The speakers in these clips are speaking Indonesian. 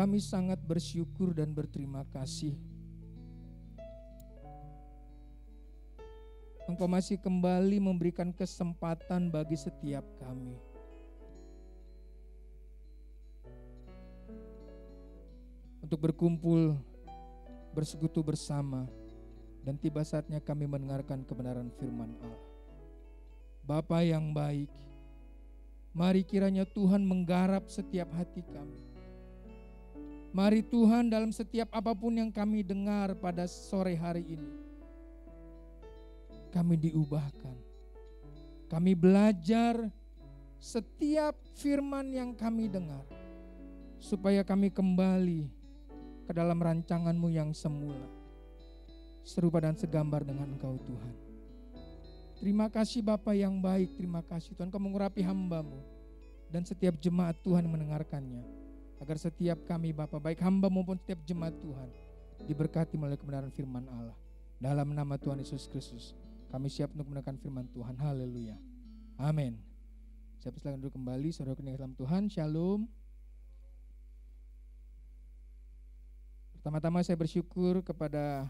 Kami sangat bersyukur dan berterima kasih. Engkau masih kembali memberikan kesempatan bagi setiap kami. Untuk berkumpul, bersekutu bersama, dan tiba saatnya kami mendengarkan kebenaran firman Allah. Bapa yang baik, mari kiranya Tuhan menggarap setiap hati kami. Mari Tuhan dalam setiap apapun yang kami dengar pada sore hari ini, kami diubahkan. Kami belajar setiap firman yang kami dengar, supaya kami kembali ke dalam rancangan-Mu yang semula, serupa dan segambar dengan Engkau Tuhan. Terima kasih Bapa yang baik, terima kasih Tuhan Kau mengurapi hamba-Mu dan setiap jemaat Tuhan mendengarkannya, agar setiap kami Bapa, baik hamba maupun setiap jemaat Tuhan, diberkati melalui kebenaran firman Allah. Dalam nama Tuhan Yesus Kristus, kami siap untuk mendengarkan firman Tuhan. Haleluya. Amin. Saya persilakan dulu kembali, saudara yang dalam Tuhan. Shalom. Pertama-tama saya bersyukur kepada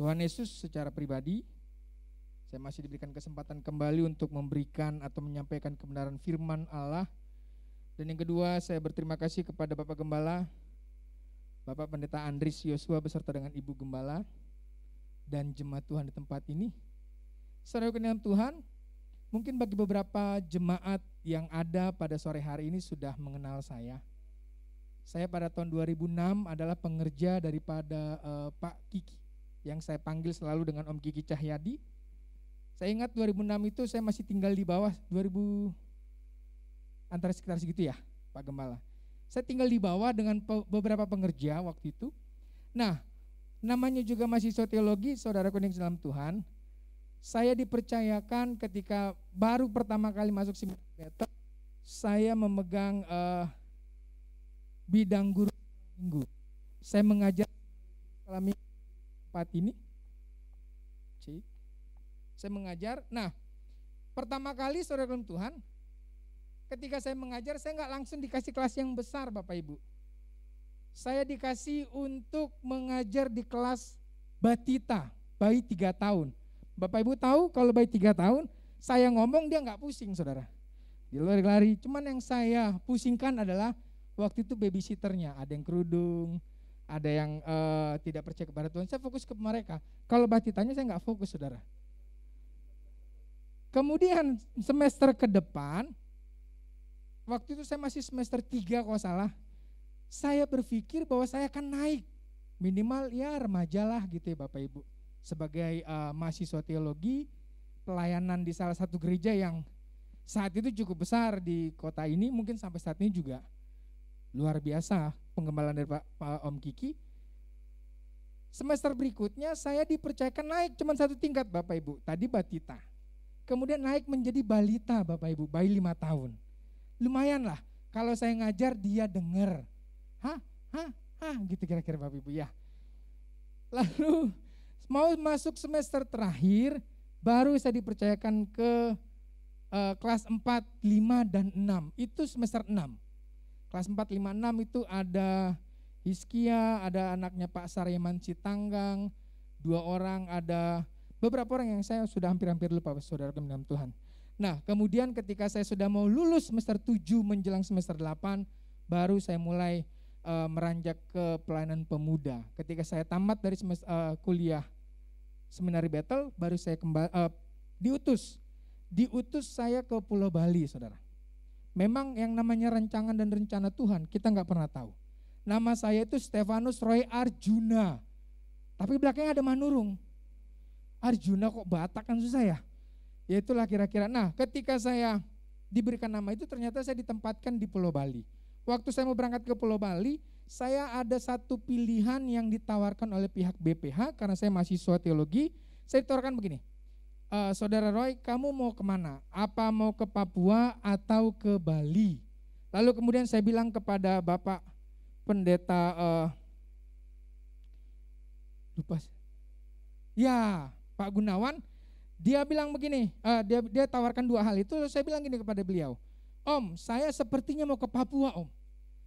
Tuhan Yesus secara pribadi. Saya masih diberikan kesempatan kembali untuk memberikan atau menyampaikan kebenaran firman Allah. Dan yang kedua, saya berterima kasih kepada Bapak Gembala, Bapak Pendeta Andris Yosua beserta dengan Ibu Gembala dan jemaat Tuhan di tempat ini. Saudara dalam Tuhan, mungkin bagi beberapa jemaat yang ada pada sore hari ini sudah mengenal saya. Saya pada tahun 2006 adalah pengerja daripada Pak Kiki, yang saya panggil selalu dengan Om Kiki Cahyadi. Saya ingat 2006 itu saya masih tinggal di bawah, 2000 antara sekitar segitu ya Pak Gembala. Saya tinggal di bawah dengan beberapa pengerja waktu itu. Nah, namanya juga mahasiswa teologi, saudara kuning dalam Tuhan. Saya dipercayakan ketika baru pertama kali masuk seminari, saya memegang bidang guru minggu. Saya mengajar selama tempat ini. Saya mengajar. Nah, pertama kali saudara dalam Tuhan, ketika saya mengajar, saya nggak langsung dikasih kelas yang besar Bapak Ibu. Saya dikasih untuk mengajar di kelas batita, bayi 3 tahun. Bapak Ibu tahu kalau bayi 3 tahun, saya ngomong dia nggak pusing saudara. Dia lari-lari, cuman yang saya pusingkan adalah waktu itu babysitternya, ada yang kerudung, ada yang tidak percaya kepada Tuhan. Saya fokus ke mereka. Kalau batitanya saya nggak fokus saudara. Kemudian semester ke depan, waktu itu saya masih semester 3 kalau salah, saya berpikir bahwa saya akan naik, minimal ya remaja lah gitu ya Bapak Ibu. Sebagai mahasiswa teologi, pelayanan di salah satu gereja yang saat itu cukup besar di kota ini, mungkin sampai saat ini juga luar biasa penggembalaan dari Pak Om Kiki. Semester berikutnya saya dipercayakan naik cuma 1 tingkat Bapak Ibu, tadi batita. Kemudian naik menjadi balita Bapak Ibu, bayi 5 tahun. Lumayan lah, kalau saya ngajar dia dengar. Hah, gitu kira-kira Bapak Ibu ya. Lalu mau masuk semester terakhir, baru saya dipercayakan ke kelas 4, 5, dan 6. Itu semester 6. Kelas 4, 5, 6 itu ada Hizkia, ada anaknya Pak Sareman Sitanggang, 2 orang, ada beberapa orang yang saya sudah hampir lupa saudara dalam Tuhan. Nah kemudian ketika saya sudah mau lulus semester 7 menjelang semester 8, baru saya mulai meranjak ke pelayanan pemuda. Ketika saya tamat dari semester, kuliah Seminari Bethel, baru saya diutus saya ke Pulau Bali saudara. Memang yang namanya rancangan dan rencana Tuhan kita nggak pernah tahu. Nama saya itu Stefanus Roy Arjuna, tapi belakangnya ada Manurung. Arjuna kok Batak kan susah ya. Ya itulah kira-kira. Nah ketika saya diberikan nama itu ternyata saya ditempatkan di Pulau Bali. Waktu saya mau berangkat ke Pulau Bali, saya ada satu pilihan yang ditawarkan oleh pihak BPH karena saya mahasiswa teologi. Saya ditawarkan begini, Saudara Roy, kamu mau kemana? Apa mau ke Papua atau ke Bali? Lalu kemudian saya bilang kepada Bapak Pendeta, Pak Gunawan, dia bilang begini, dia tawarkan 2 hal itu. Lalu saya bilang gini kepada beliau, Om, saya sepertinya mau ke Papua Om.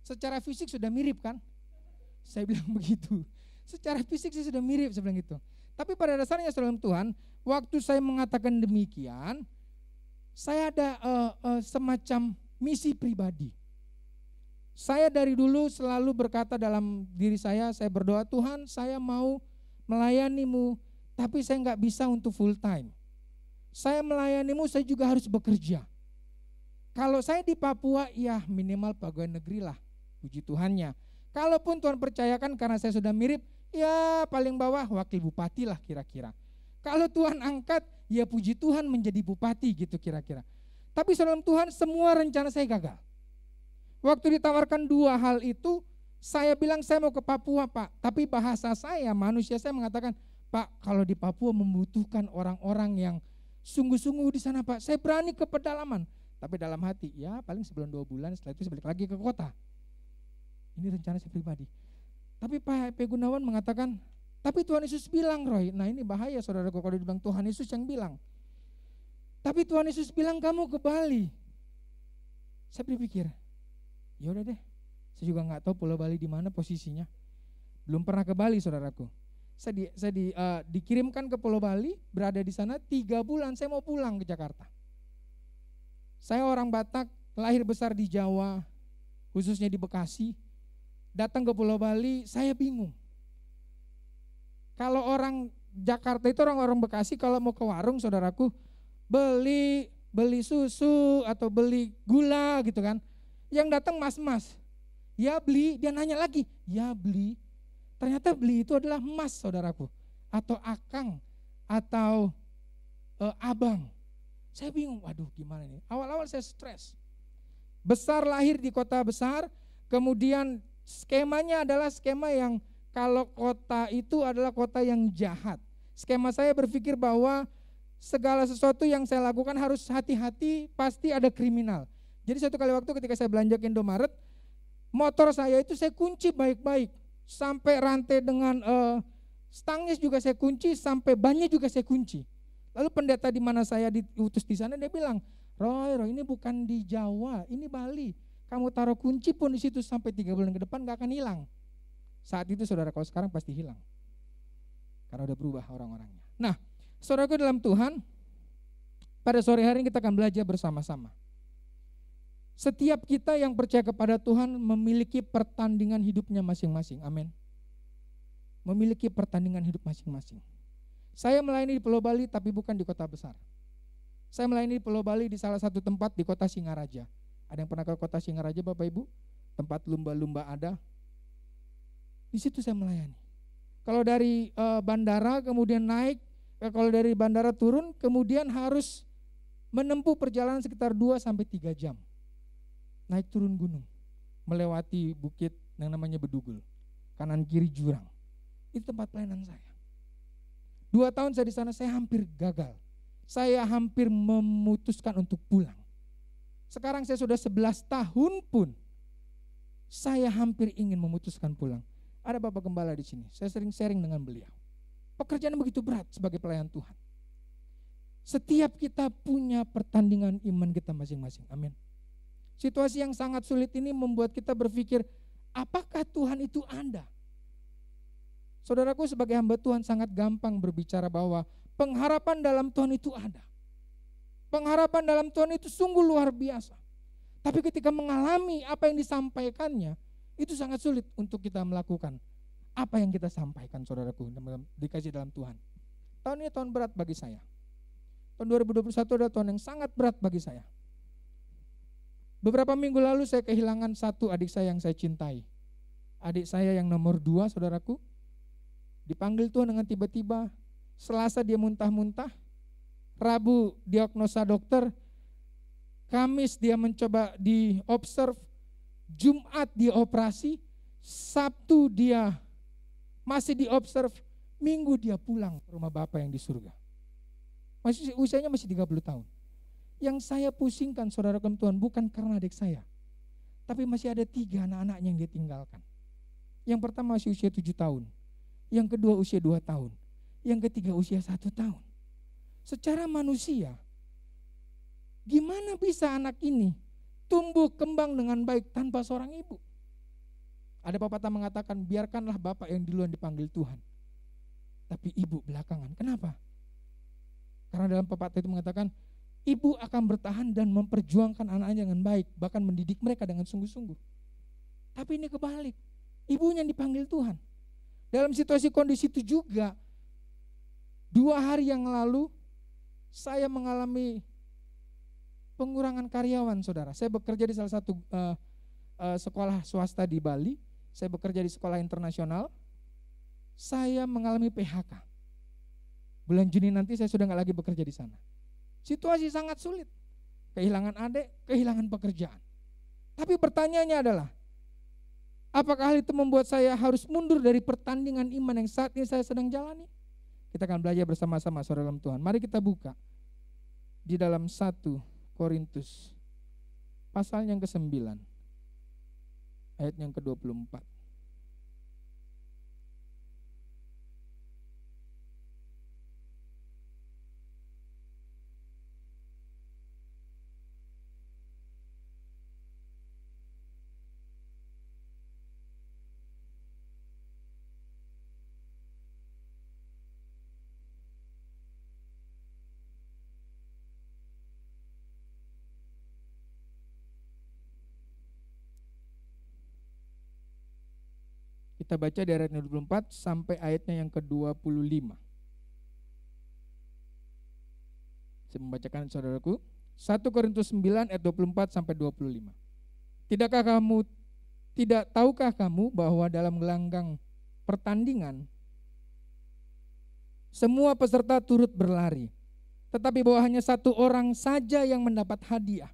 Secara fisik sudah mirip kan? Saya bilang begitu. Secara fisik sih sudah mirip, saya bilang gitu. Tapi pada dasarnya saudara Tuhan, waktu saya mengatakan demikian, saya ada semacam misi pribadi. Saya dari dulu selalu berkata dalam diri saya berdoa, Tuhan saya mau melayanimu, tapi saya nggak bisa untuk full time. Saya melayanimu, saya juga harus bekerja. Kalau saya di Papua, ya minimal pegawai negeri lah, puji Tuhannya. Kalaupun Tuhan percayakan karena saya sudah mirip, ya paling bawah wakil bupati lah kira-kira. Kalau Tuhan angkat, ya puji Tuhan menjadi bupati gitu kira-kira. Tapi saudara Tuhan, semua rencana saya gagal. Waktu ditawarkan dua hal itu, saya bilang saya mau ke Papua Pak. Tapi bahasa saya, manusia saya mengatakan, Pak kalau di Papua membutuhkan orang-orang yang sungguh-sungguh di sana Pak. Saya berani ke pedalaman. Tapi dalam hati, ya paling sebulan 2 bulan setelah itu saya balik lagi ke kota. Ini rencana saya pribadi. Tapi Pak P. Gunawan mengatakan, tapi Tuhan Yesus bilang Roy, nah ini bahaya saudara kalau dibilang Tuhan Yesus yang bilang. Tapi Tuhan Yesus bilang kamu ke Bali. Saya berpikir, ya udah deh, saya juga nggak tahu Pulau Bali di mana posisinya. Belum pernah ke Bali saudaraku. Saya dikirimkan ke Pulau Bali, berada di sana 3 bulan, saya mau pulang ke Jakarta. Saya orang Batak, lahir besar di Jawa, khususnya di Bekasi. Datang ke Pulau Bali, saya bingung. Kalau orang Jakarta itu orang-orang Bekasi kalau mau ke warung saudaraku, beli susu atau beli gula gitu kan. Yang datang mas-mas, ya beli, dia nanya lagi, ya beli. Ternyata beli itu adalah mas saudaraku, atau akang, atau abang. Saya bingung, waduh gimana ini. Awal-awal saya stres. Besar lahir di kota besar, kemudian skemanya adalah skema yang kalau kota itu adalah kota yang jahat. Skema saya berpikir bahwa segala sesuatu yang saya lakukan harus hati-hati, pasti ada kriminal. Jadi satu kali waktu ketika saya belanja ke Indomaret, motor saya itu saya kunci baik-baik. Sampai rantai dengan stangnya juga saya kunci, sampai bannya juga saya kunci. Lalu pendeta di mana saya diutus di sana dia bilang, Roy ini bukan di Jawa, ini Bali. Kamu taruh kunci pun di situ sampai 3 bulan ke depan gak akan hilang. Saat itu saudara, kalau sekarang pasti hilang. Karena udah berubah orang-orangnya. Nah, saudaraku dalam Tuhan, pada sore hari ini kita akan belajar bersama-sama. Setiap kita yang percaya kepada Tuhan memiliki pertandingan hidupnya masing-masing. Amin. Memiliki pertandingan hidup masing-masing. Saya melayani di Pulau Bali tapi bukan di kota besar. Saya melayani di Pulau Bali di salah satu tempat di kota Singaraja. Ada yang pernah ke kota Singaraja Bapak Ibu? Tempat lumba-lumba ada. Di situ saya melayani. Kalau dari bandara kemudian naik, kalau dari bandara turun kemudian harus menempuh perjalanan sekitar 2-3 jam. Naik turun gunung, melewati bukit yang namanya Bedugul, kanan kiri jurang. Itu tempat pelayanan saya. 2 tahun saya di sana, saya hampir gagal. Saya hampir memutuskan untuk pulang. Sekarang saya sudah 11 tahun pun, saya hampir ingin memutuskan pulang. Ada Bapak Gembala di sini, saya sering sharing dengan beliau. Pekerjaan begitu berat sebagai pelayan Tuhan. Setiap kita punya pertandingan iman kita masing-masing, amin. Situasi yang sangat sulit ini membuat kita berpikir, apakah Tuhan itu ada? Saudaraku sebagai hamba Tuhan sangat gampang berbicara bahwa pengharapan dalam Tuhan itu ada. Pengharapan dalam Tuhan itu sungguh luar biasa. Tapi ketika mengalami apa yang disampaikannya, itu sangat sulit untuk kita melakukan apa yang kita sampaikan saudaraku dikasih dalam Tuhan. Tahun ini tahun berat bagi saya. Tahun 2021 adalah tahun yang sangat berat bagi saya. Beberapa minggu lalu saya kehilangan satu adik saya yang saya cintai. Adik saya yang nomor 2 saudaraku. Dipanggil Tuhan dengan tiba-tiba. Selasa dia muntah-muntah. Rabu diagnosa dokter. Kamis dia mencoba diobserv. Jumat dia operasi. Sabtu dia masih diobserv. Minggu dia pulang ke rumah Bapa yang di surga. Usianya masih 30 tahun. Yang saya pusingkan saudara Tuhan bukan karena adik saya. Tapi masih ada 3 anak-anaknya yang dia tinggalkan. Yang pertama masih usia 7 tahun. Yang kedua usia 2 tahun. Yang ketiga usia 1 tahun. Secara manusia, gimana bisa anak ini tumbuh kembang dengan baik tanpa seorang ibu? Ada pepatah mengatakan, biarkanlah bapak yang duluan dipanggil Tuhan, tapi ibu belakangan. Kenapa? Karena dalam pepatah itu mengatakan, ibu akan bertahan dan memperjuangkan anaknya dengan baik, bahkan mendidik mereka dengan sungguh-sungguh. Tapi ini kebalik, ibunya yang dipanggil Tuhan. Dalam situasi kondisi itu juga, 2 hari yang lalu saya mengalami pengurangan karyawan, saudara. Saya bekerja di salah satu sekolah swasta di Bali. Saya bekerja di sekolah internasional. Saya mengalami PHK. Bulan Juni nanti saya sudah nggak lagi bekerja di sana. Situasi sangat sulit. Kehilangan adik, kehilangan pekerjaan. Tapi pertanyaannya adalah, apakah hal itu membuat saya harus mundur dari pertandingan iman yang saat ini saya sedang jalani? Kita akan belajar bersama-sama, saudara dalam Tuhan. Mari kita buka di dalam 1 Korintus pasal yang ke-9 ayat yang ke-24. Kita baca dari ayat 24 sampai ayatnya yang ke-25. Saya membacakan, saudaraku. 1 Korintus 9 ayat 24 sampai 25. Tahukah kamu bahwa dalam gelanggang pertandingan semua peserta turut berlari, tetapi bahwa hanya satu orang saja yang mendapat hadiah.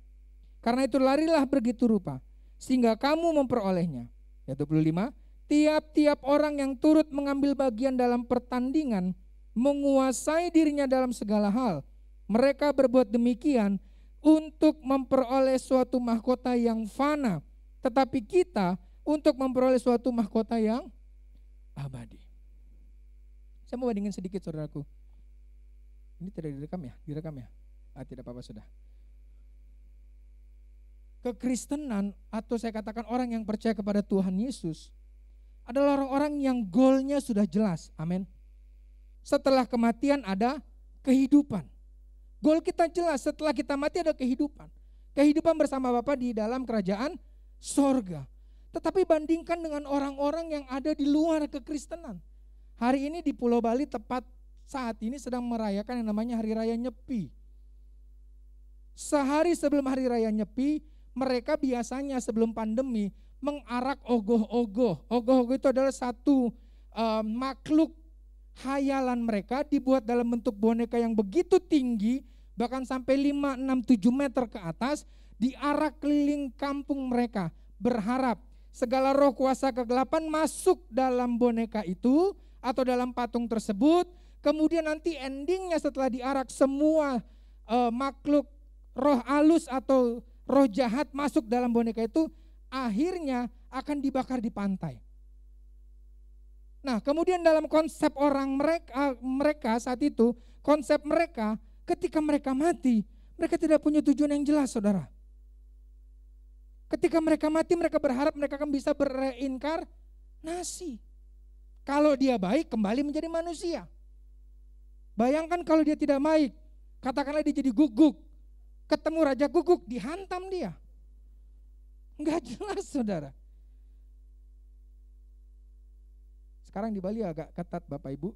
Karena itu larilah begitu rupa sehingga kamu memperolehnya. Ayat 25. Tiap-tiap orang yang turut mengambil bagian dalam pertandingan menguasai dirinya dalam segala hal. Mereka berbuat demikian untuk memperoleh suatu mahkota yang fana, tetapi kita untuk memperoleh suatu mahkota yang abadi. Saya mau bandingin sedikit, saudaraku. Ini tidak direkam ya? Direkam ya? Tidak apa-apa, sudah. Kekristenan, atau saya katakan orang yang percaya kepada Tuhan Yesus, adalah orang-orang yang goalnya sudah jelas. Amin. Setelah kematian ada kehidupan. Goal kita jelas, setelah kita mati ada kehidupan. Kehidupan bersama Bapa di dalam kerajaan sorga. Tetapi bandingkan dengan orang-orang yang ada di luar kekristenan. Hari ini di Pulau Bali tepat saat ini sedang merayakan yang namanya Hari Raya Nyepi. Sehari sebelum Hari Raya Nyepi, mereka biasanya sebelum pandemi mengarak ogoh-ogoh. Ogoh-ogoh itu adalah satu makhluk hayalan mereka, dibuat dalam bentuk boneka yang begitu tinggi, bahkan sampai 5, 6, 7 meter ke atas, diarak keliling kampung mereka, berharap segala roh kuasa kegelapan masuk dalam boneka itu atau dalam patung tersebut. Kemudian nanti endingnya setelah diarak semua makhluk roh halus atau roh jahat masuk dalam boneka itu, akhirnya akan dibakar di pantai. Nah, kemudian dalam konsep orang mereka saat itu, konsep mereka ketika mereka mati, mereka tidak punya tujuan yang jelas, saudara. Ketika mereka mati, mereka berharap mereka akan bisa bereinkarnasi. Kalau dia baik, kembali menjadi manusia. Bayangkan kalau dia tidak baik, katakanlah dia jadi guguk, ketemu raja guguk, dihantam dia. Enggak jelas, saudara. Sekarang di Bali agak ketat, Bapak Ibu.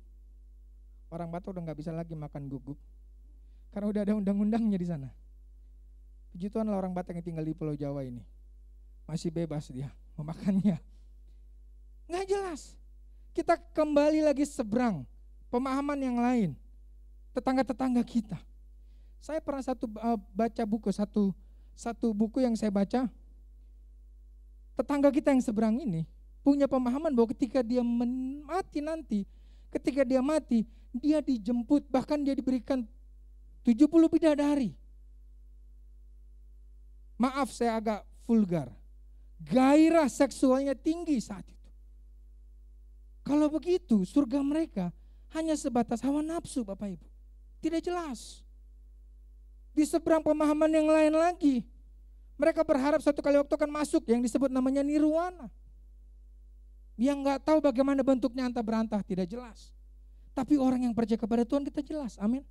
Orang Batak udah gak bisa lagi makan guguk, karena udah ada undang-undangnya di sana. Puji Tuhan lah orang Batak yang tinggal di Pulau Jawa ini masih bebas dia memakannya. Enggak jelas. Kita kembali lagi seberang, pemahaman yang lain. Tetangga-tetangga kita. Saya pernah baca buku, satu buku yang saya baca. Tetangga kita yang seberang ini punya pemahaman bahwa ketika dia mati nanti, ketika dia mati, dia dijemput, bahkan dia diberikan 70 bidadari. Maaf saya agak vulgar. Gairah seksualnya tinggi saat itu. Kalau begitu, surga mereka hanya sebatas hawa nafsu, Bapak Ibu. Tidak jelas. Di seberang pemahaman yang lain lagi, mereka berharap suatu kali waktu akan masuk yang disebut namanya nirwana. Yang nggak tahu bagaimana bentuknya antah berantah, tidak jelas. Tapi orang yang percaya kepada Tuhan kita jelas, amin.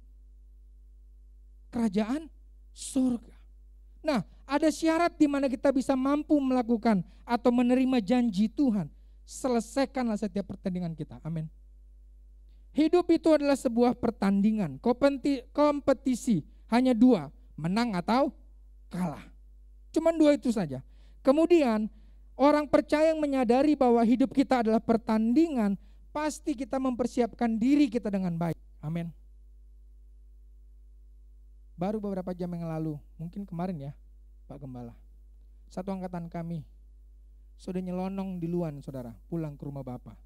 Kerajaan surga. Nah, ada syarat di mana kita bisa mampu melakukan atau menerima janji Tuhan. Selesaikanlah setiap pertandingan kita, amin. Hidup itu adalah sebuah pertandingan, kompetisi, hanya dua, menang atau kalah. Cuman dua itu saja. Kemudian orang percaya yang menyadari bahwa hidup kita adalah pertandingan, pasti kita mempersiapkan diri kita dengan baik, amin. Baru beberapa jam yang lalu, mungkin kemarin ya Pak Gembala, satu angkatan kami sudah nyelonong di luar saudara, pulang ke rumah Bapak.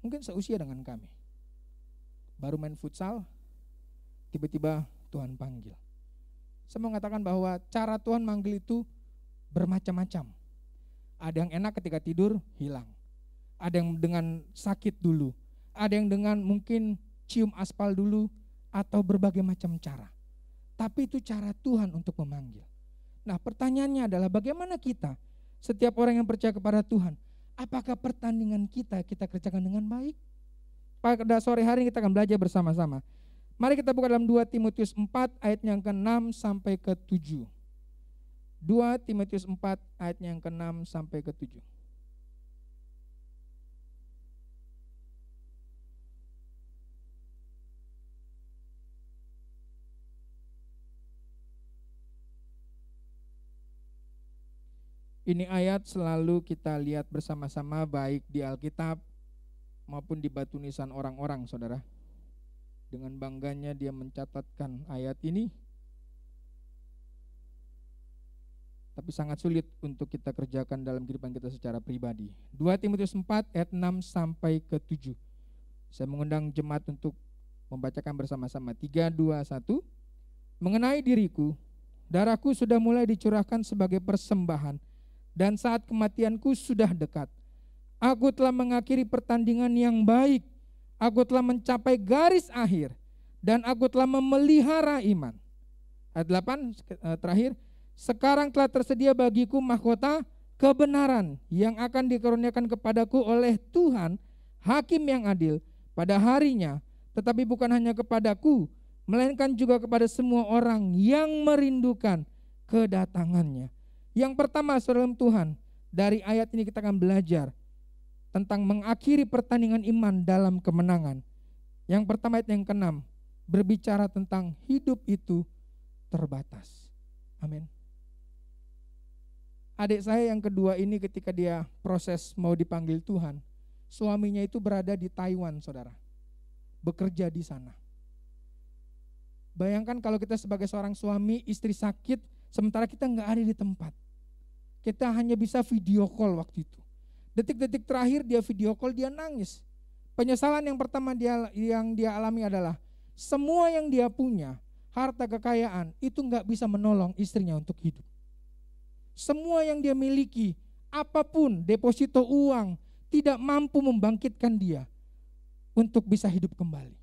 Mungkin seusia dengan kami. Baru main futsal, tiba-tiba Tuhan panggil. Saya mau mengatakan bahwa cara Tuhan manggil itu bermacam-macam. Ada yang enak ketika tidur, hilang. Ada yang dengan sakit dulu. Ada yang dengan mungkin cium aspal dulu, atau berbagai macam cara. Tapi itu cara Tuhan untuk memanggil. Nah, pertanyaannya adalah bagaimana kita, setiap orang yang percaya kepada Tuhan, apakah pertandingan kita kerjakan dengan baik? Pada sore hari kita akan belajar bersama-sama. Mari kita buka dalam 2 Timotius 4 ayat yang ke-6 sampai ke-7. 2 Timotius 4 ayat yang ke-6 sampai ke-7. Ini ayat selalu kita lihat bersama-sama baik di Alkitab maupun di batu nisan orang-orang, saudara. Dengan bangganya dia mencatatkan ayat ini. Tapi sangat sulit untuk kita kerjakan dalam kehidupan kita secara pribadi. 2 Timotius 4 ayat 6 sampai ke 7. Saya mengundang jemaat untuk membacakan bersama-sama. 3, 2, 1. Mengenai diriku, darahku sudah mulai dicurahkan sebagai persembahan, dan saat kematianku sudah dekat. Aku telah mengakhiri pertandingan yang baik. Aku telah mencapai garis akhir. Dan aku telah memelihara iman. Ayat 8 terakhir. Sekarang telah tersedia bagiku mahkota kebenaran yang akan dikaruniakan kepadaku oleh Tuhan, Hakim yang adil, pada harinya. Tetapi bukan hanya kepadaku, melainkan juga kepada semua orang yang merindukan kedatangannya. Yang pertama, saudara Tuhan, dari ayat ini kita akan belajar tentang mengakhiri pertandingan iman dalam kemenangan. Yang pertama ayat yang ke-6 berbicara tentang hidup itu terbatas. Amin. Adik saya yang kedua ini ketika dia proses mau dipanggil Tuhan, suaminya itu berada di Taiwan, saudara. Bekerja di sana. Bayangkan kalau kita sebagai seorang suami, istri sakit, sementara kita nggak ada di tempat. Kita hanya bisa video call waktu itu. Detik-detik terakhir dia video call, dia nangis. Penyesalan yang pertama yang dia alami adalah semua yang dia punya, harta kekayaan, itu nggak bisa menolong istrinya untuk hidup. Semua yang dia miliki, apapun, deposito uang, tidak mampu membangkitkan dia untuk bisa hidup kembali.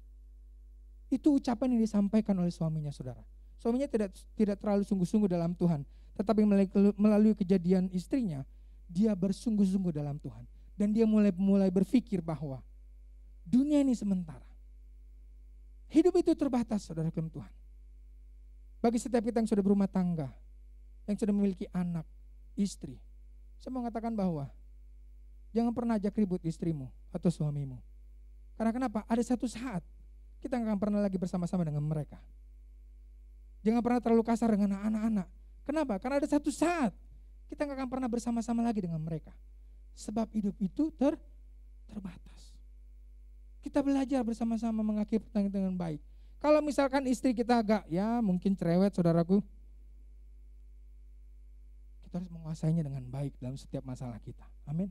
Itu ucapan yang disampaikan oleh suaminya, saudara. Suaminya tidak terlalu sungguh-sungguh dalam Tuhan, tetapi melalui kejadian istrinya, dia bersungguh-sungguh dalam Tuhan. Dan dia mulai berpikir bahwa dunia ini sementara. Hidup itu terbatas, saudara dalam Tuhan. Bagi setiap kita yang sudah berumah tangga, yang sudah memiliki anak, istri, saya mau mengatakan bahwa jangan pernah ajak ribut istrimu atau suamimu. Karena kenapa? Ada satu saat kita nggak akan pernah lagi bersama-sama dengan mereka. Jangan pernah terlalu kasar dengan anak-anak. Kenapa? Karena ada satu saat kita nggak akan pernah bersama-sama lagi dengan mereka. Sebab hidup itu terbatas. Kita belajar bersama-sama mengakhiri pertandingan dengan baik. Kalau misalkan istri kita agak mungkin cerewet, saudaraku, kita harus menguasainya dengan baik dalam setiap masalah kita. Amin.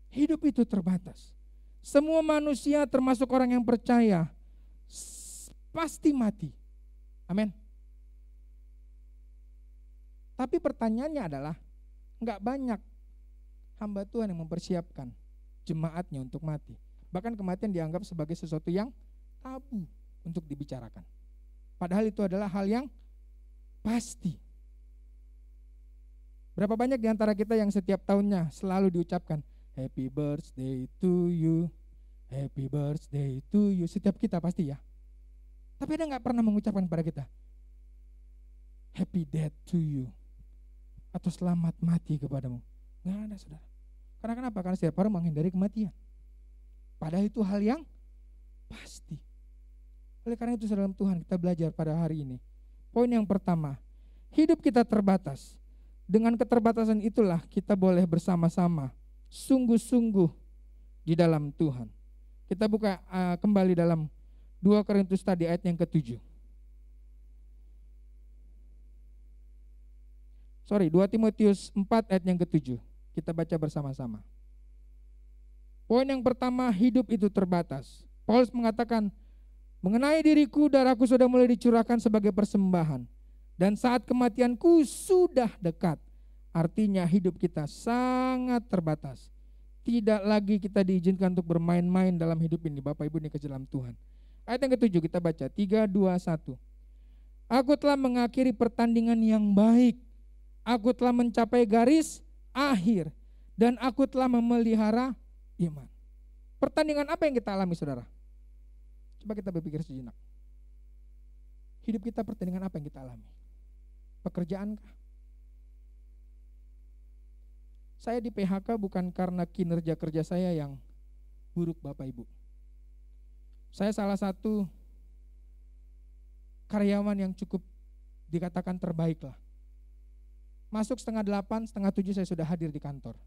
Hidup itu terbatas. Semua manusia termasuk orang yang percaya pasti mati. Amin. Tapi pertanyaannya adalah, enggak banyak hamba Tuhan yang mempersiapkan jemaatnya untuk mati. Bahkan kematian dianggap sebagai sesuatu yang tabu untuk dibicarakan. Padahal itu adalah hal yang pasti. Berapa banyak di antara kita yang setiap tahunnya selalu diucapkan, Happy birthday to you, happy birthday to you. Setiap kita pasti ya. Tapi ada nggak pernah mengucapkan kepada kita, happy death to you, atau selamat mati kepadamu? Nggak ada, saudara. Karena kenapa? Karena setiap orang menghindari kematian. Padahal itu hal yang pasti. Oleh karena itu dalam Tuhan kita belajar pada hari ini. Poin yang pertama, hidup kita terbatas. Dengan keterbatasan itulah kita boleh bersama-sama sungguh-sungguh di dalam Tuhan. Kita buka kembali dalam 2 Korintus tadi ayat yang ke-7. 2 Timotius 4 ayat yang ke-7. Kita baca bersama-sama. Poin yang pertama, hidup itu terbatas. Paulus mengatakan, mengenai diriku, darahku sudah mulai dicurahkan sebagai persembahan. Dan saat kematianku sudah dekat. Artinya hidup kita sangat terbatas. Tidak lagi kita diizinkan untuk bermain-main dalam hidup ini. Bapak Ibu ini ke dalam Tuhan. Ayat yang ke-7 kita baca, 3, 2, 1. Aku telah mengakhiri pertandingan yang baik. Aku telah mencapai garis akhir. Dan aku telah memelihara iman. Pertandingan apa yang kita alami, saudara? Coba kita berpikir sejenak. Hidup kita pertandingan apa yang kita alami? Pekerjaankah? Saya di PHK bukan karena kinerja kerja saya yang buruk, Bapak Ibu. Saya salah satu karyawan yang cukup dikatakan terbaik lah. Masuk 7:30, 7:30 saya sudah hadir di kantor.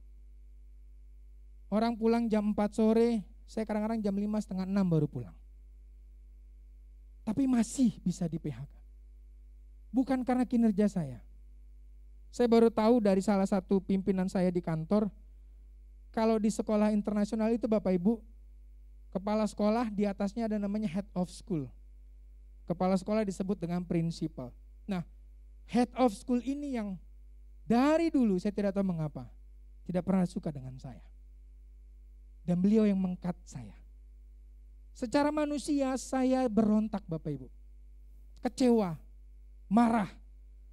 Orang pulang jam 4 sore, saya kadang-kadang jam 5, 5:30 baru pulang. Tapi masih bisa di PHK. Bukan karena kinerja saya. Saya baru tahu dari salah satu pimpinan saya di kantor, kalau di sekolah internasional itu Bapak Ibu, kepala sekolah di atasnya ada namanya head of school. Kepala sekolah disebut dengan principal. Nah, head of school ini yang dari dulu saya tidak tahu mengapa tidak pernah suka dengan saya. Dan beliau yang meng-cut saya. Secara manusia saya berontak, Bapak Ibu. Kecewa, marah.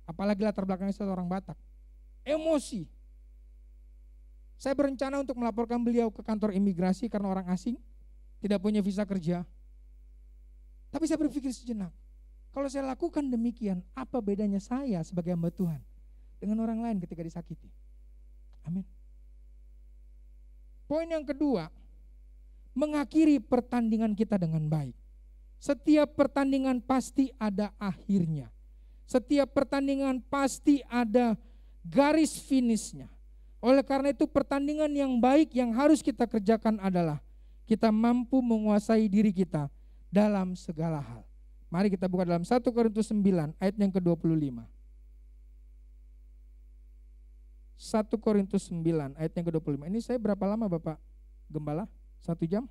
Apalagi latar belakangnya saya orang Batak. Emosi. Saya berencana untuk melaporkan beliau ke kantor imigrasi karena orang asing, tidak punya visa kerja. Tapi saya berpikir sejenak, kalau saya lakukan demikian, apa bedanya saya sebagai hamba Tuhan dengan orang lain ketika disakiti? Amin. Poin yang kedua, mengakhiri pertandingan kita dengan baik. Setiap pertandingan pasti ada akhirnya. Setiap pertandingan pasti ada garis finishnya. Oleh karena itu pertandingan yang baik yang harus kita kerjakan adalah kita mampu menguasai diri kita dalam segala hal. Mari kita buka dalam 1 Korintus 9 ayat yang ke-25. 1 Korintus 9 ayat yang ke-25. Ini saya berapa lama Bapak Gembala? 1 jam?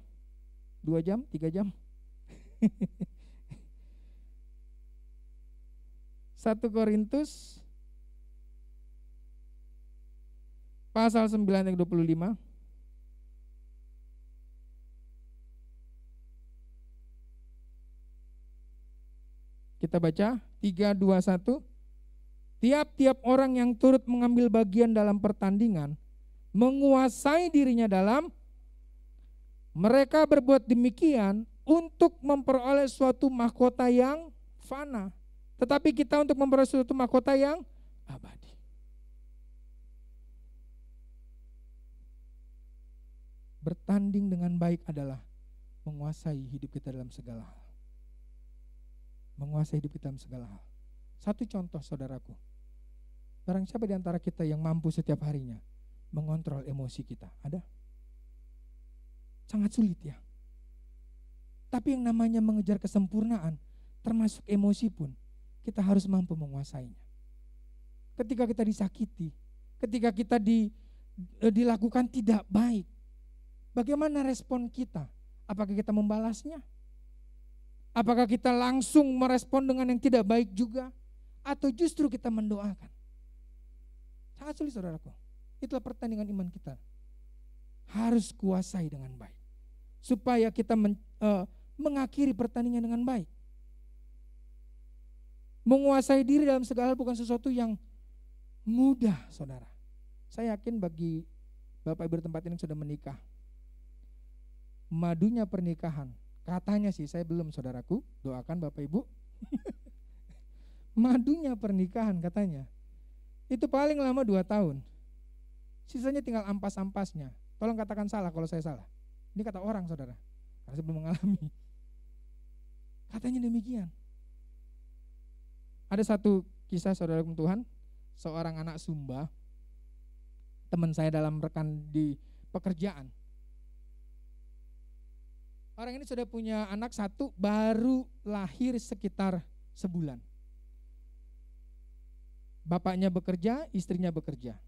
2 jam? 3 jam? 1 Korintus pasal 9 ayat 25. Kita baca 3, 2, 1. Tiap-tiap orang yang turut mengambil bagian dalam pertandingan menguasai dirinya dalam, mereka berbuat demikian untuk memperoleh suatu mahkota yang fana. Tetapi kita untuk memperoleh suatu mahkota yang abadi. Bertanding dengan baik adalah menguasai hidup kita dalam segala hal. Menguasai hidup kita dalam segala hal. Satu contoh saudaraku. Barang siapa di antara kita yang mampu setiap harinya mengontrol emosi kita? Ada? Sangat sulit ya. Tapi yang namanya mengejar kesempurnaan, termasuk emosi pun, kita harus mampu menguasainya. Ketika kita disakiti, ketika kita dilakukan tidak baik, bagaimana respon kita? Apakah kita membalasnya? Apakah kita langsung merespon dengan yang tidak baik juga? Atau justru kita mendoakan? Sangat sulit saudaraku. Itulah pertandingan iman kita. Harus kuasai dengan baik. Supaya kita mengakhiri pertandingan dengan baik. Menguasai diri dalam segala hal bukan sesuatu yang mudah, saudara. Saya yakin bagi Bapak Ibu di tempat ini sudah menikah. Madunya pernikahan, katanya sih, saya belum saudaraku, doakan Bapak Ibu. Madunya pernikahan katanya, itu paling lama 2 tahun. Sisanya tinggal ampas-ampasnya. Tolong katakan salah kalau saya salah. Ini kata orang saudara, karena saya belum mengalami. Katanya demikian. Ada satu kisah saudara Tuhan, seorang anak Sumba, teman saya dalam rekan di pekerjaan. Orang ini sudah punya anak satu, baru lahir sekitar sebulan. Bapaknya bekerja, istrinya bekerja.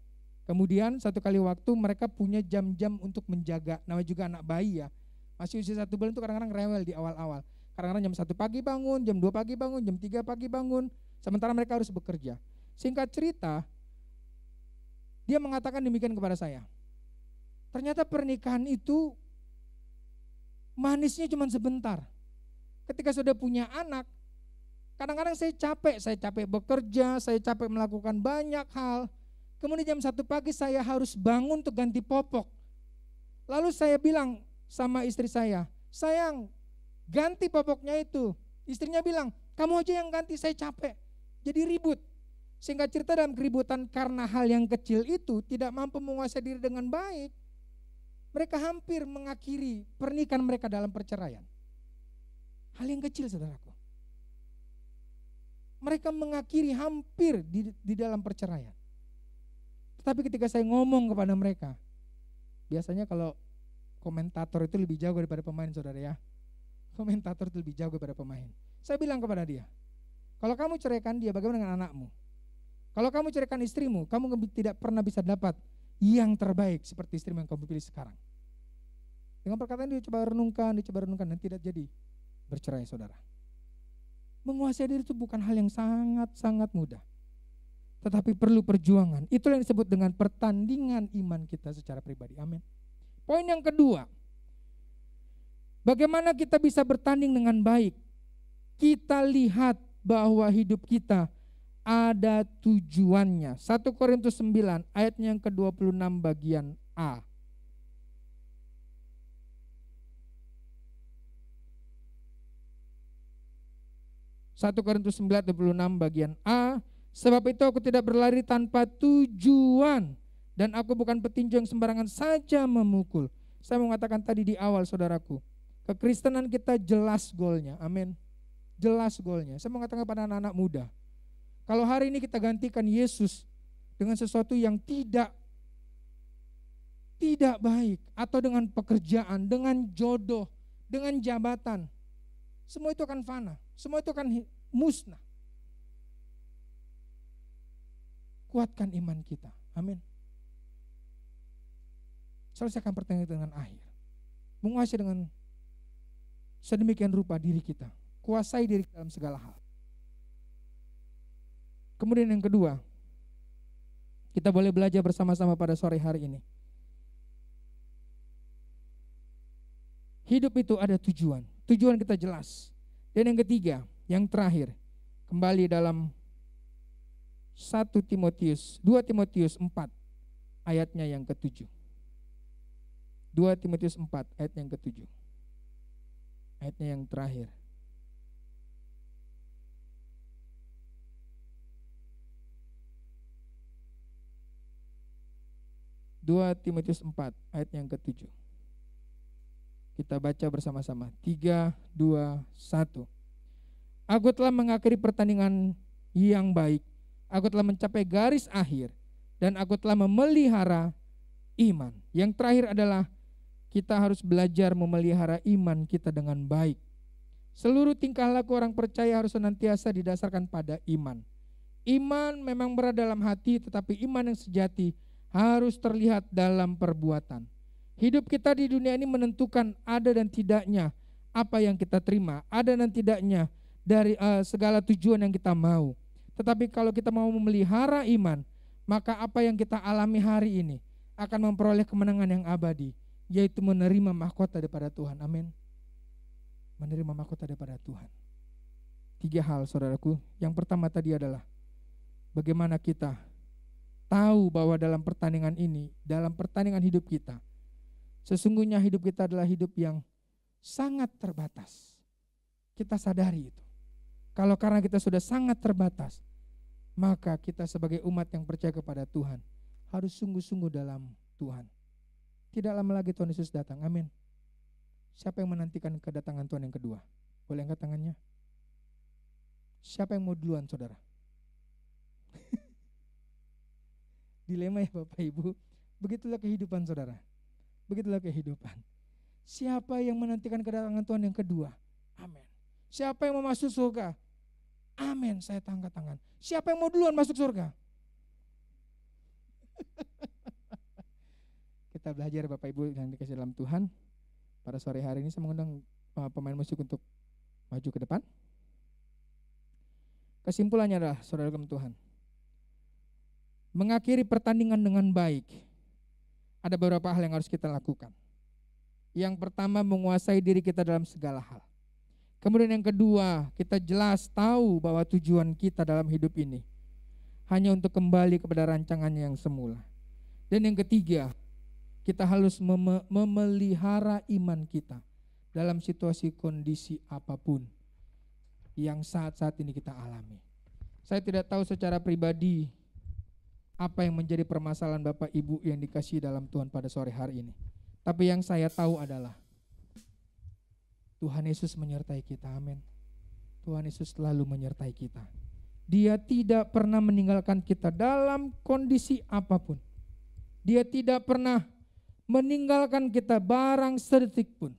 Kemudian satu kali waktu mereka punya jam-jam untuk menjaga, namanya juga anak bayi ya. Masih usia 1 bulan itu kadang-kadang rewel di awal-awal. Kadang-kadang jam 1 pagi bangun, jam 2 pagi bangun, jam 3 pagi bangun. Sementara mereka harus bekerja. Singkat cerita, dia mengatakan demikian kepada saya. Ternyata pernikahan itu manisnya cuma sebentar. Ketika sudah punya anak, kadang-kadang saya capek bekerja, saya capek melakukan banyak hal. Kemudian jam 1 pagi saya harus bangun untuk ganti popok. Lalu saya bilang sama istri saya, sayang, ganti popoknya itu. Istrinya bilang, kamu aja yang ganti, saya capek. Jadi ribut. Singkat cerita dalam keributan karena hal yang kecil itu tidak mampu menguasai diri dengan baik, mereka hampir mengakhiri pernikahan mereka dalam perceraian. Hal yang kecil saudaraku. Mereka mengakhiri hampir di dalam perceraian. Tetapi ketika saya ngomong kepada mereka, biasanya kalau komentator itu lebih jago daripada pemain saudara ya. Komentator itu lebih jago daripada pemain. Saya bilang kepada dia, kalau kamu ceraikan dia, bagaimana dengan anakmu? Kalau kamu ceraikan istrimu, kamu tidak pernah bisa dapat yang terbaik seperti istrimu yang kamu pilih sekarang. Dengan perkataan dia coba renungkan, dan tidak jadi bercerai saudara. Menguasai diri itu bukan hal yang sangat-sangat mudah. Tetapi perlu perjuangan. Itulah yang disebut dengan pertandingan iman kita secara pribadi. Amin. Poin yang kedua, bagaimana kita bisa bertanding dengan baik? Kita lihat bahwa hidup kita ada tujuannya. 1 Korintus 9 ayatnya yang ke-26 bagian A. Satu Korintus 9:26 bagian A. Sebab itu aku tidak berlari tanpa tujuan, dan aku bukan petinju yang sembarangan saja memukul. Saya mengatakan tadi di awal saudaraku, kekristenan kita jelas golnya. Amin. Jelas golnya. Saya mengatakan pada anak-anak muda, kalau hari ini kita gantikan Yesus dengan sesuatu yang tidak baik, atau dengan pekerjaan, dengan jodoh, dengan jabatan, semua itu akan fana, semua itu akan musnah. Kuatkan iman kita. Amin. Selesaikan pertandingan dengan akhir. Menguasai dengan sedemikian rupa diri kita. Kuasai diri dalam segala hal. Kemudian yang kedua, kita boleh belajar bersama-sama pada sore hari ini. Hidup itu ada tujuan. Tujuan kita jelas. Dan yang ketiga, yang terakhir, kembali dalam 2 Timotius 4 ayatnya yang ke-7. 2 Timotius 4 ayat yang ke-7. Ayatnya yang terakhir. Timotius 4 ayat yang ke-7. Kita baca bersama-sama. 3, 2, 1. Aku telah mengakhiri pertandingan yang baik. Aku telah mencapai garis akhir, dan aku telah memelihara iman. Yang terakhir adalah kita harus belajar memelihara iman kita dengan baik. Seluruh tingkah laku orang percaya harus senantiasa didasarkan pada iman. Iman memang berada dalam hati, tetapi iman yang sejati harus terlihat dalam perbuatan. Hidup kita di dunia ini menentukan ada dan tidaknya apa yang kita terima, ada dan tidaknya dari segala tujuan yang kita mau. Tetapi kalau kita mau memelihara iman, maka apa yang kita alami hari ini akan memperoleh kemenangan yang abadi, yaitu menerima mahkota daripada Tuhan. Amin. Menerima mahkota daripada Tuhan. 3 hal saudaraku. Yang pertama tadi adalah bagaimana kita tahu bahwa dalam pertandingan ini, dalam pertandingan hidup kita, sesungguhnya hidup kita adalah hidup yang sangat terbatas. Kita sadari itu. Kalau karena kita sudah sangat terbatas, maka kita sebagai umat yang percaya kepada Tuhan harus sungguh-sungguh dalam Tuhan. Tidak lama lagi Tuhan Yesus datang. Amin. Siapa yang menantikan kedatangan Tuhan yang kedua? Boleh angkat tangannya? Siapa yang mau duluan, saudara? Dilema ya Bapak Ibu. Begitulah kehidupan saudara. Begitulah kehidupan. Siapa yang menantikan kedatangan Tuhan yang kedua? Amin. Siapa yang mau masuk surga? Amin. Saya angkat tangan. Siapa yang mau duluan masuk surga? Kita belajar Bapak Ibu yang dikasih dalam Tuhan. Pada sore hari ini saya mengundang pemain musik untuk maju ke depan. Kesimpulannya adalah saudara dalam Tuhan, mengakhiri pertandingan dengan baik, ada beberapa hal yang harus kita lakukan. Yang pertama, menguasai diri kita dalam segala hal. Kemudian yang kedua, kita jelas tahu bahwa tujuan kita dalam hidup ini hanya untuk kembali kepada rancangannya yang semula. Dan yang ketiga, kita harus memelihara iman kita dalam situasi kondisi apapun yang saat-saat ini kita alami. Saya tidak tahu secara pribadi apa yang menjadi permasalahan Bapak Ibu yang dikasihi dalam Tuhan pada sore hari ini. Tapi yang saya tahu adalah Tuhan Yesus menyertai kita, amin. Tuhan Yesus selalu menyertai kita. Dia tidak pernah meninggalkan kita dalam kondisi apapun. Dia tidak pernah meninggalkan kita barang sedetik pun.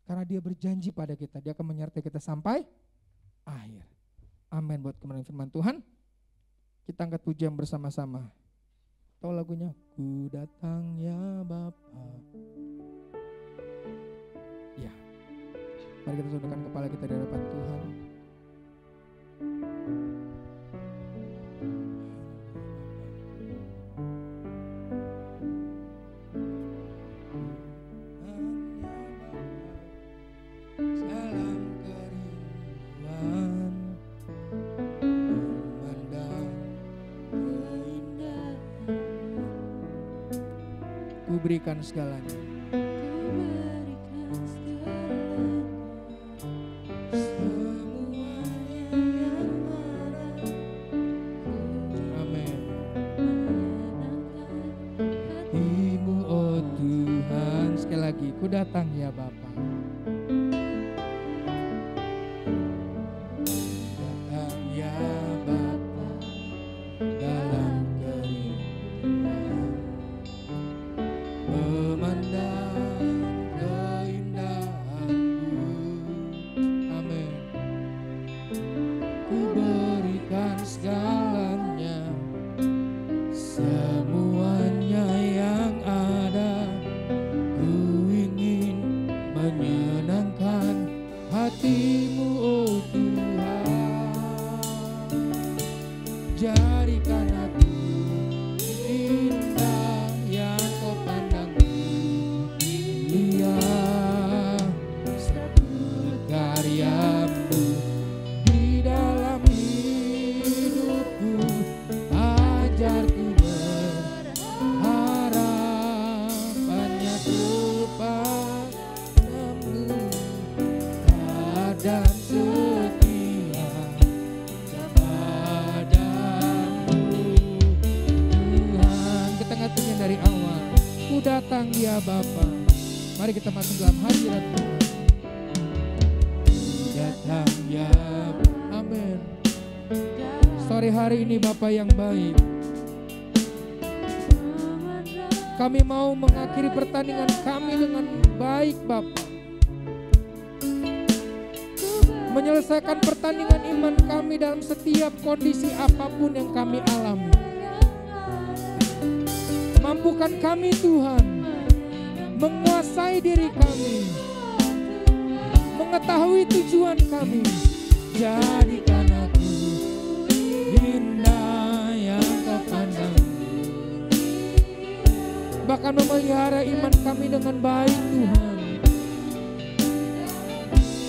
Karena dia berjanji pada kita, dia akan menyertai kita sampai akhir. Amin buat kebenaran firman Tuhan. Kita angkat pujian bersama-sama. Tahu lagunya? Ku datang ya Bapa. Ya. Mari kita tundukkan kepala kita di hadapan Tuhan. Berikan segalanya. Amin. Hatimu oh Tuhan, sekali lagi, ku datang ya Bapa. Datang ya Bapa dalam Bapa, mari kita masuk dalam hadirat Tuhan. Datang ya, amin. Sore hari ini Bapa yang baik, kami mau mengakhiri pertandingan kami dengan baik Bapa. Menyelesaikan pertandingan iman kami dalam setiap kondisi apapun yang kami alami. Mampukan kami Tuhan menguasai diri kami, mengetahui tujuan kami. Jadikan aku indah yang kau pandang, bahkan memelihara iman kami dengan baik Tuhan.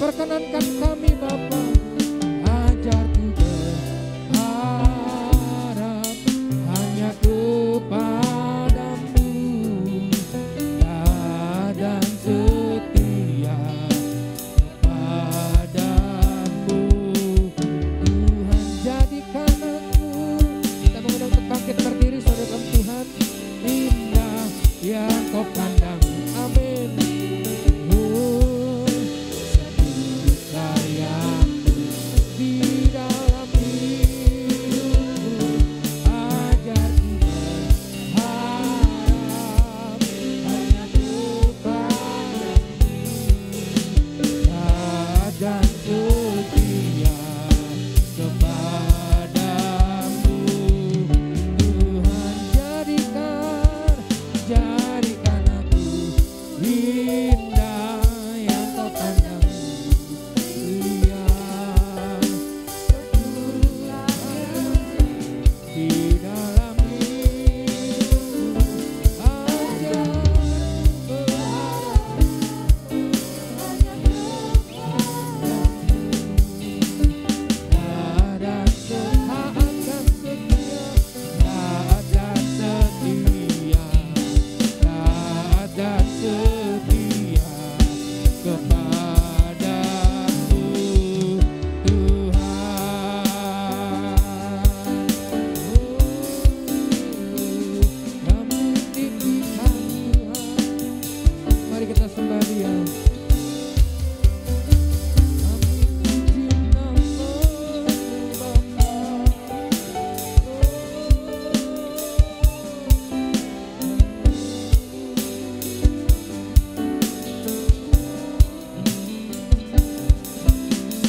Perkenankan kami Bapa, ajar ku berharap hanya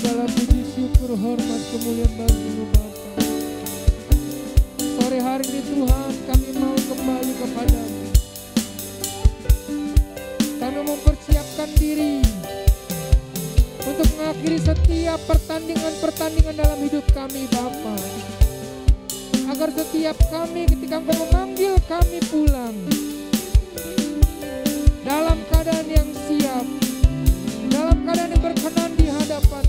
Segala puji syukur hormat kemuliaan bagi-Mu Bapa. Sore hari ini Tuhan kami mau kembali kepadamu. Kami mempersiapkan diri untuk mengakhiri setiap pertandingan-pertandingan dalam hidup kami Bapa. Agar setiap kami ketika Engkau memanggil kami pulang dalam keadaan yang siap, dalam keadaan yang berkenan di hadapan-Mu.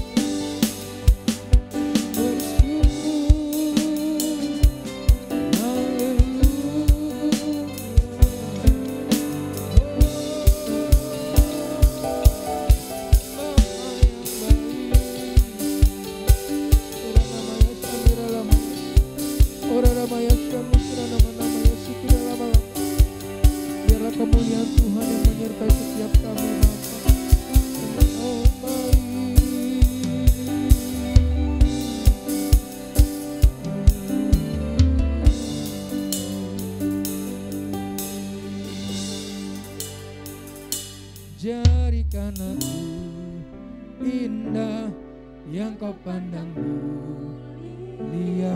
Biarlah kemuliaan Tuhan yang menyertai setiap kami Bapa. Oh baik. Jadikan aku indah yang Kau pandang mulia.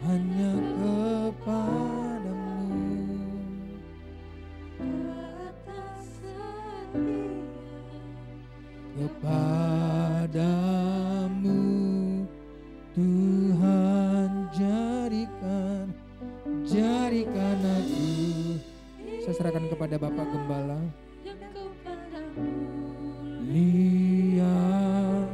Hanya kepadamu, kepadamu Tuhan, jadikan aku. Saya serahkan kepada Bapak Gembala. Lihat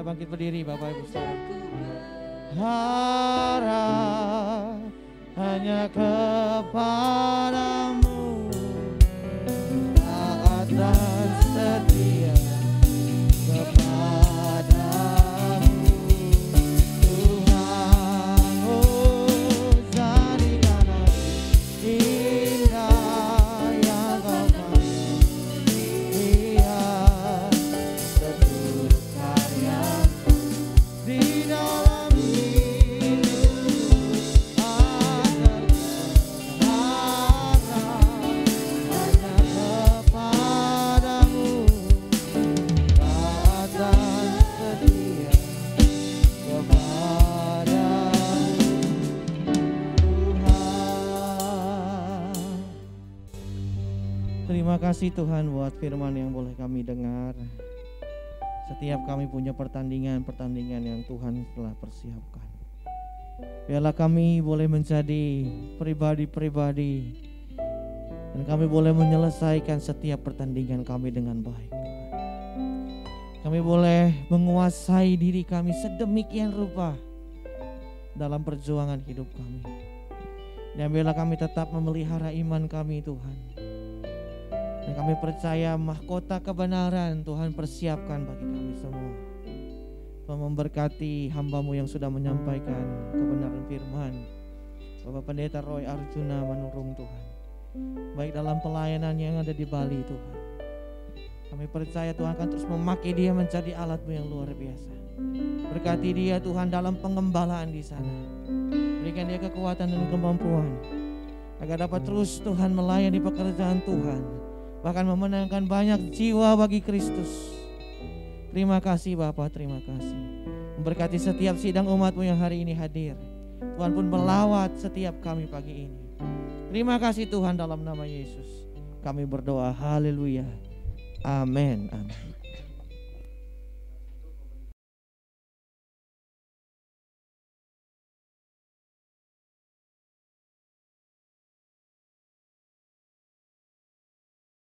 bangkit berdiri Bapak Ibu Saudara. Harap hanya kepadamu, taat dan setia kepadamu Tuhan. Oh jadikan aku indah yang Kau pandang lihat seturut di dalam hidup agar berharap hanya kepadamu, taat dan setia kepadamu Tuhan. Terima kasih Tuhan buat firman yang boleh kami dengar. Setiap kami punya pertandingan-pertandingan yang Tuhan telah persiapkan. Biarlah kami boleh menjadi pribadi-pribadi dan kami boleh menyelesaikan setiap pertandingan kami dengan baik. Kami boleh menguasai diri kami sedemikian rupa dalam perjuangan hidup kami. Dan biarlah kami tetap memelihara iman kami Tuhan. Dan kami percaya mahkota kebenaran Tuhan persiapkan bagi kami semua. Tuhan memberkati hamba-Mu yang sudah menyampaikan kebenaran firman. Bapak Pendeta Roy Arjuna Manurung Tuhan. Baik dalam pelayanan yang ada di Bali Tuhan. Kami percaya Tuhan akan terus memakai dia menjadi alat-Mu yang luar biasa. Berkati dia Tuhan dalam pengembalaan di sana. Berikan dia kekuatan dan kemampuan. Agar dapat terus Tuhan melayani pekerjaan Tuhan. Bahkan memenangkan banyak jiwa bagi Kristus. Terima kasih Bapa, terima kasih. Memberkati setiap sidang umat-Mu yang hari ini hadir. Tuhan pun melawat setiap kami pagi ini. Terima kasih Tuhan dalam nama Yesus. Kami berdoa, haleluya. Amin. Amin.